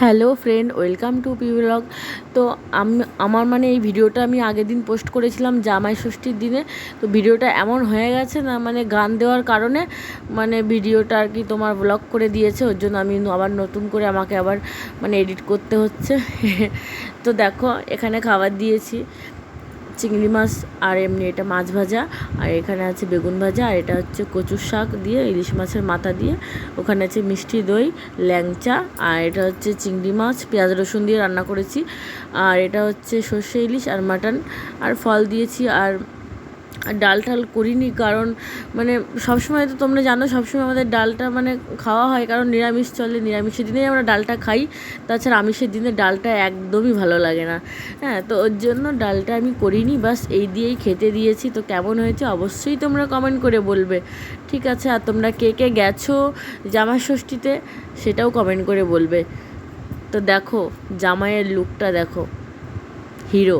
Hello friend, welcome to P blog. তো আমার মানে এই ভিডিওটা আমি আগের দিন পোস্ট করেছিলাম জামাই ষষ্ঠীর দিনে। তো ভিডিওটা এমন হয়ে গেছে না, মানে গান দেওয়ার কারণে মানে ভিডিওটা আর কি তোমার ব্লগ করে দিয়েছে, ওর জন্য আমি আবার নতুন করে আমাকে আবার মানে এডিট করতে হচ্ছে। তো দেখো এখানে খাবার দিয়েছি চিংড়ি মাছ, আর এমনি এটা মাছ ভাজা, আর এখানে আছে বেগুন ভাজা, আর এটা হচ্ছে কচুর শাক দিয়ে ইলিশ মাছের মাথা দিয়ে, ওখানে আছে মিষ্টি দই, ল্যাংচা, আর এটা হচ্ছে চিংড়ি মাছ পেঁয়াজ রসুন দিয়ে রান্না করেছি, আর এটা হচ্ছে সর্ষে ইলিশ আর মাটন, আর ফল দিয়েছি। আর ডাল টাল করিনি, কারণ মানে সবসময় তো তোমরা জানো সবসময় আমাদের ডালটা মানে খাওয়া হয়, কারণ নিরামিষ চলে, নিরামিষের দিনেই আমরা ডালটা খাই। তাছাড়া আমিষের দিনে ডালটা একদমই ভালো লাগে না। হ্যাঁ, তো ওর জন্য ডালটা আমি করিনি, বাস এই দিয়েই খেতে দিয়েছি। তো কেমন হয়েছে অবশ্যই তোমরা কমেন্ট করে বলবে, ঠিক আছে? আর তোমরা কে কে গেছো জামাই ষষ্ঠীতে সেটাও কমেন্ট করে বলবে। তো দেখো জামাইয়ের লুকটা দেখো, হিরো।